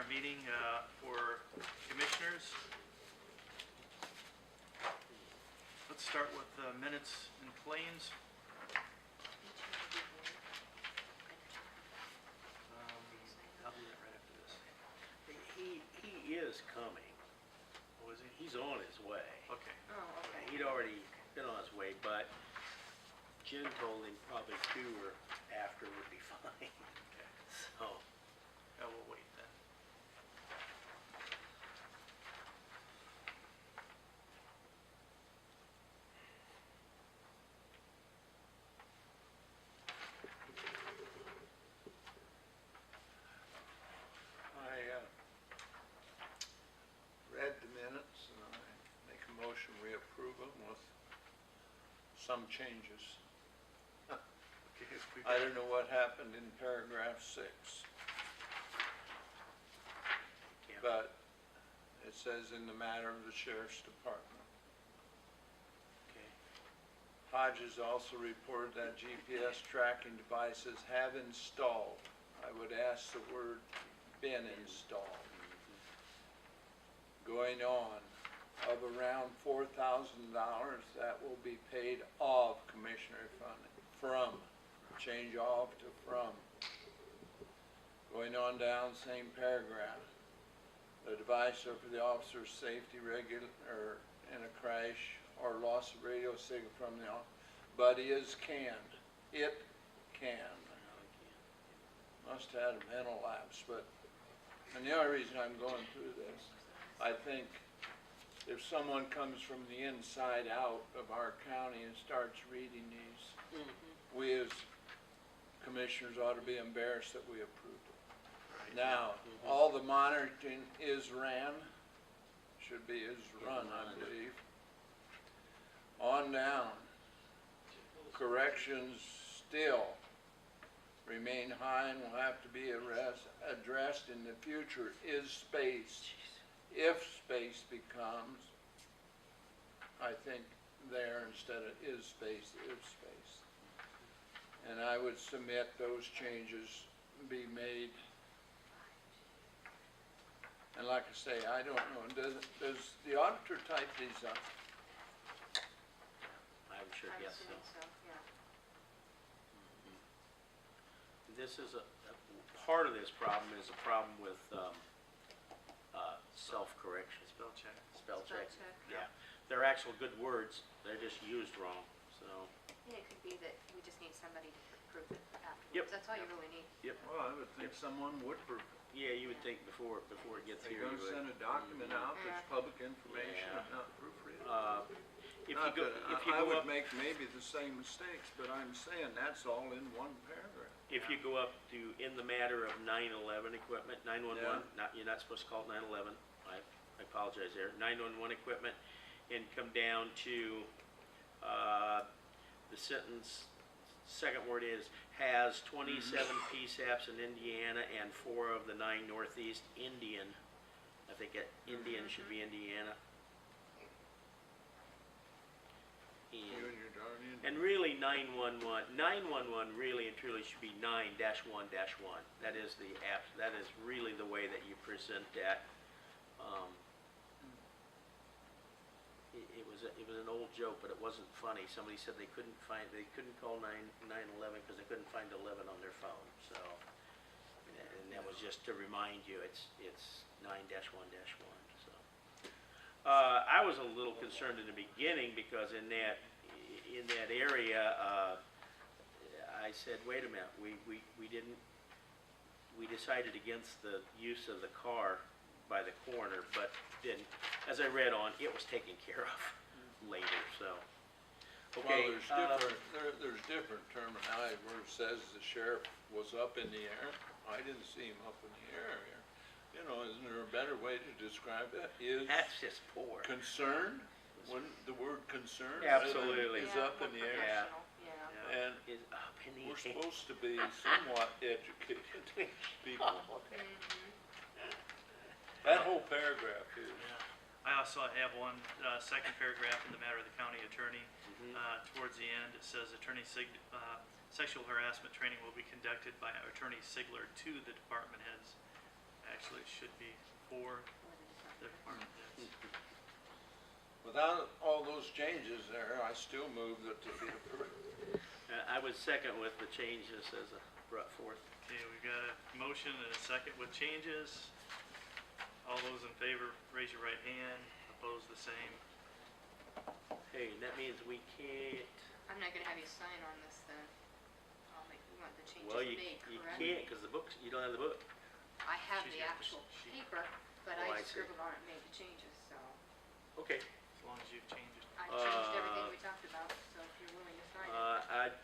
our meeting for commissioners. Let's start with minutes and claims. I'll do that right after this. He is coming. Oh, is he? He's on his way. Okay. Oh, okay. He'd already been on his way, but Jen told him probably 2 or after would be fine. Okay. So, We'll wait then. I read the minutes and I make a motion we approve them with some changes. Okay, we I got- don't know what happened in paragraph 6, yeah. but it says in the matter of the sheriff's department. Okay. Hodges also reported that GPS tracking devices have installed. I would ask the word been installed. Going on of around $4,000 that will be paid of commissioner funding, from, change of to from. Going on down, same paragraph. The device are for the officer's safety or in a crash or loss of radio signal from the officer, but is canned. It can. Must have had a mental lapse, but, and the only reason I'm going through this, I think if someone comes from the inside out of our county and starts reading these, we as commissioners ought to be embarrassed that we approved it. Now, all the monitoring is ran, should be is run, I believe. On down, corrections still remain high and will have to be addressed in the future. Is space, if space becomes, I think there instead of is space, if space. And I would submit those changes be made. And like I say, I don't know, does the auditor type these up? I'm sure, I'm yes. assuming so, yeah. This is a part of this problem is a problem with self-correction. Spell check. Spell check. check. Yeah, they're actual good words, they're just used wrong, so. Yeah, it could be that we just need somebody to prove it afterwards. Yep. That's all you really need. Yep. Well, I would think someone would prove it. Yeah, you would think before it gets They're here. gonna you would- send a document out that's Yeah. public information Yeah. and not proofread. If Not you go, that if you I go would up, make maybe the same mistakes, but I'm saying that's all in one paragraph. if you go up to in the matter of 911 equipment, 911, you're not supposed to call it 911. I apologize there. 911 equipment, and come down to the sentence. Second word is has 27 PSAPs in Indiana and 4 of the 9 Northeast Indian. I think Indian should be Indiana. You and your darn Indian. And really 911 really and truly should be 9-1-1. That is the app. That is really the way that you present that. It was an old joke, but it wasn't funny. Somebody said they couldn't call 911 because they couldn't find 11 on their phone. So, and that was just to remind you, it's 9-1-1. So, I was a little concerned in the beginning because in that area, I said, wait a minute, we decided against the use of the car by the corner, but then, as I read on, it was taken care of later, so. Okay. Well, there's different terminology where it says the sheriff was up in the air. I didn't see him up in the air here. You know, isn't there a better way to describe that? Is That's just poor. concerned? Wouldn't the word concerned? Absolutely. Is Yeah, up in the more air. Yeah. professional, yeah. And Is up in the we're air. supposed to be somewhat educated people. That whole paragraph is. I also have one, second paragraph in the matter of the county attorney. Towards the end, it says sexual harassment training will be conducted by Attorney Sigler to the department heads. Actually, it should for for the the department. department heads. Without all those changes there, I still move that they be approved. I would second with the changes as brought forth. Okay, we've got a motion and a second with changes. All those in favor, raise your right hand. Opposed, the same. Hey, that means we can't, I'm not gonna have you sign on this then. I'll make, you want the changes well, you made, correct? can't, because the books, you don't have the book. I have She's the got the actual sheet. paper, but Oh, I I see. scribbled on it and made the changes, so. Okay. As long as you've changed it. I changed everything we talked about, so if you're willing to sign it.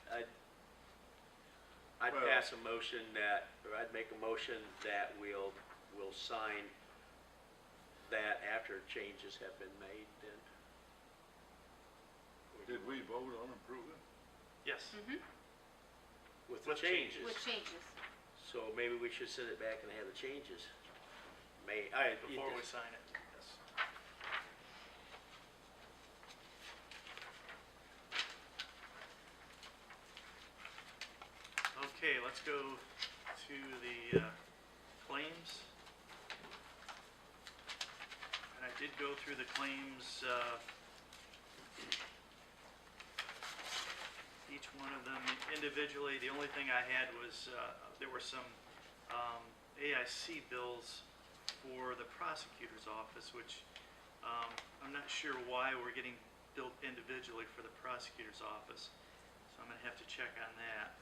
I'd Well- pass a motion that, or I'd make a motion that we'll sign that after changes have been made then. Did we vote on approving? Yes. Mm-hmm, With the With changes. changes. with changes. So maybe we should send it back and have the changes. Before we sign it. Yes. Okay, let's go to the claims. And I did go through the claims, each one of them individually. The only thing I had was, there were some AIC bills for the prosecutor's office, which I'm not sure why we're getting billed individually for the prosecutor's office. So I'm gonna have to check on that.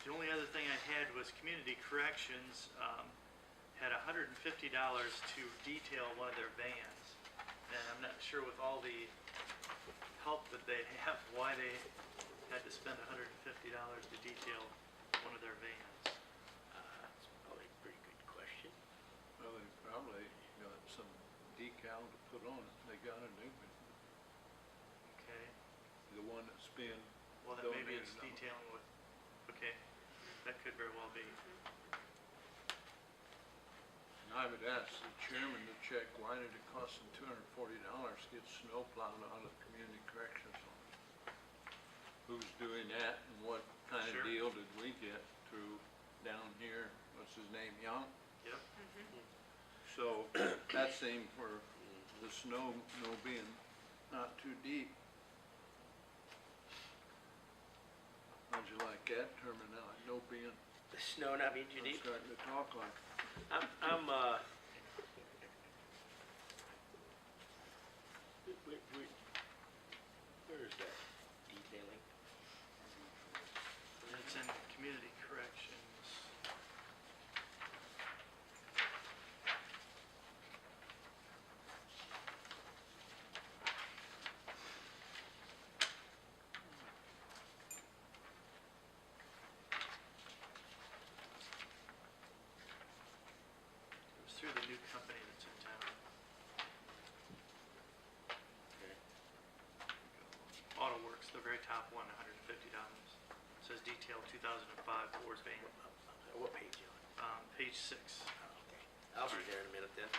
The only other thing I had was community corrections had $150 to detail one of their vans. And I'm not sure with all the help that they have, why they had to spend $150 to detail one of their vans. That's probably a pretty good question. Well, they probably got some decal to put on it. They got a new one, Okay, the one that's been well then maybe it's donated out. detailing with, okay, that could very well be. And I would ask the chairman to check, why did it cost them $240 to get snow plowed out of community corrections office? Who's doing that and what kind Sure. of deal did we get through down here, what's his name, Young? Yep, So that seemed for the snow being not too deep. How'd you like that terminology, no being, The snow not being too I'm deep? starting to talk like, Where is that detailing? it's in community corrections. It was through the new company that's in town. Okay. Auto Works, the very top one, $150. Says detail 2005 Ford van. What page you on? Page 6. Oh, okay. I'll be there in a minute then.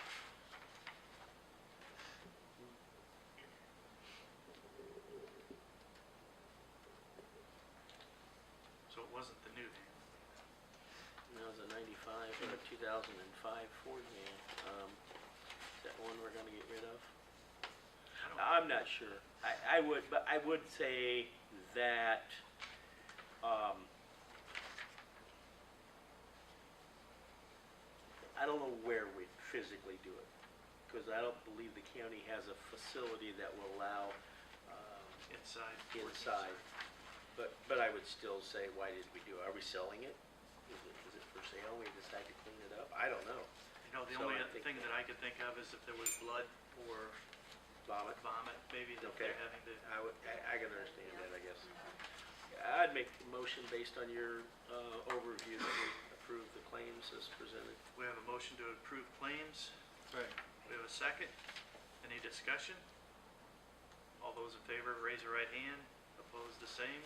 So it wasn't the new van. That was a 95 or a 2005 Ford van. Is that one we're gonna get rid of? I don't, I'm not sure. I would say that, I don't know where we'd physically do it, because I don't believe the county has a facility that will allow, inside. inside. But I would still say, why did we do it? Are we selling it? Is it for sale? We decide to clean it up? I don't know. You know, the So only I other think thing that I could think of is if there was blood or Vomit? vomit, maybe that Okay. they're having to, I can understand that, I guess. I'd make the motion based on your overview that we approve the claims as presented. we have a motion to approve claims. right, We have a second. Any discussion? All those in favor, raise your right hand. Opposed, the same.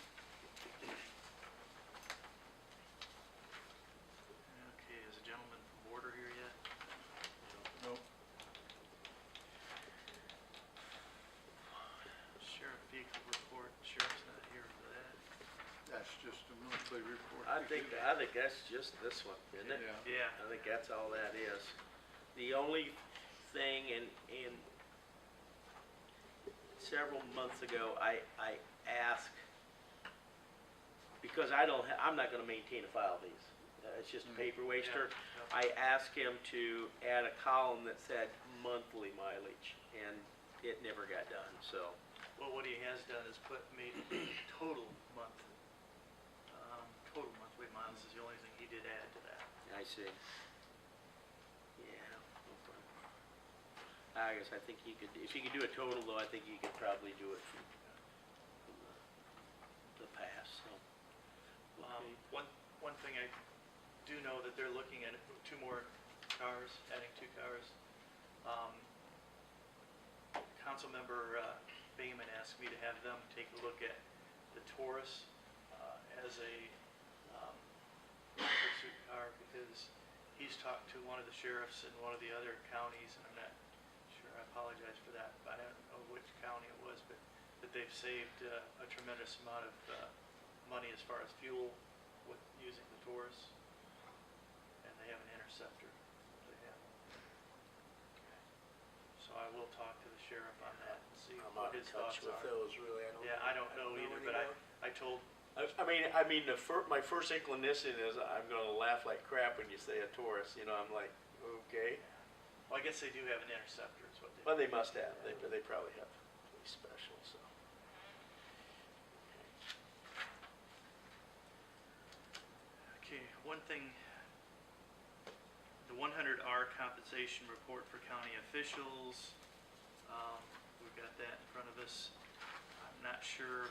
Okay, is the gentleman from Border here yet? nope. Sheriff vehicle report, sheriff's not here for that. That's just a monthly report. I'd think that's just this one, isn't it? Yeah. Yeah, I think that's all that is. The only thing, and several months ago, I asked, because I'm not gonna maintain a file of these. It's just a paper waster. yeah. I asked him to add a column that said monthly mileage, and it never got done, so. Well, what he has done is made total monthly miles is the only thing he did add to that. I see. Yeah. I guess I think you could, if you could do a total though, I think you could probably do it from the past, so. Okay. One thing I do know that they're looking at 2 more cars, adding 2 cars. Councilmember Bayman asked me to have them take a look at the Taurus as a pursuit car because he's talked to one of the sheriffs in one of the other counties, and I'm not sure, I apologize for that, but I don't know which county it was, but that they've saved a tremendous amount of money as far as fuel with using the Taurus, and they have an Interceptor that they have. So I will talk to the sheriff on that and see I'm what not in his touch thoughts with are. those, really. I don't know either, but I told, I mean, my first inclination is I'm gonna laugh like crap when you say a Taurus, you know, I'm like, okay. well, I guess they do have an Interceptor is what they. Well, they must have, they probably have something special, so. Okay, one thing, the 100R compensation report for county officials, we've got that in front of us. I'm not sure,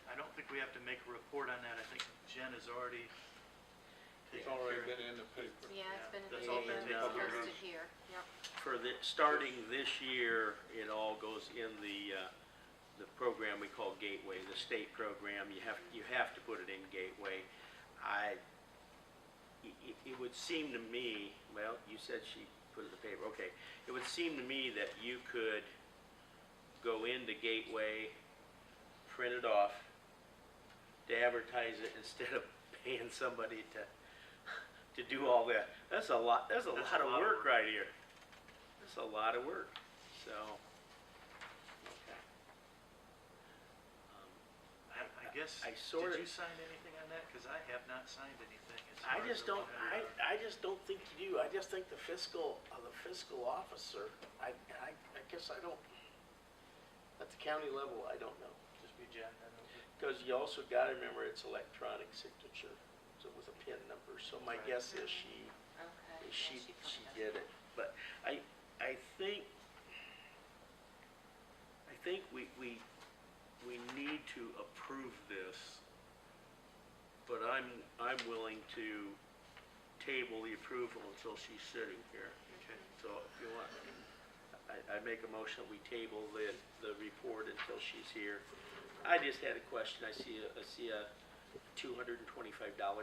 I don't think we have to make a report on that, I think Jen has already It's taken already care of been in the paper. Yeah, it's been in the That's all been paper, taken it's care of. posted here, yep. For the, starting this year, it all goes in the program we call Gateway, the state program. You have to put it in Gateway. It would seem to me, well, you said she put it in the paper, okay. It would seem to me that you could go into Gateway, print it off, to advertise it instead of paying somebody to do all that. That's a lot of work right here. That's a lot of work, so, okay. I guess, I sorta- did you sign anything on that? Because I have not signed anything as I far as just the don't, 100R. I just don't think you do. I just think the fiscal officer, I guess I don't, at the county level, I don't know. Just be Jen, then. Because you also gotta remember it's electronic signature, so with a PIN number, so my Right. guess is she Okay. she yeah, probably does. did it. But I think we need to approve this, but I'm willing to table the approval until she's sitting here. Okay. So if you want, I make a motion, we table the report until she's here. I just had a question. I see a $225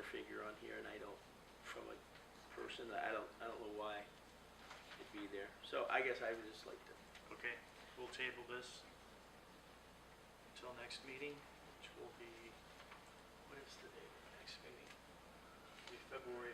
figure on here, and I don't, from a person, I don't know why it'd be there. So I guess I would just like to, Okay, we'll table this until next meeting, which will be, what is the date of the next meeting? It'll be February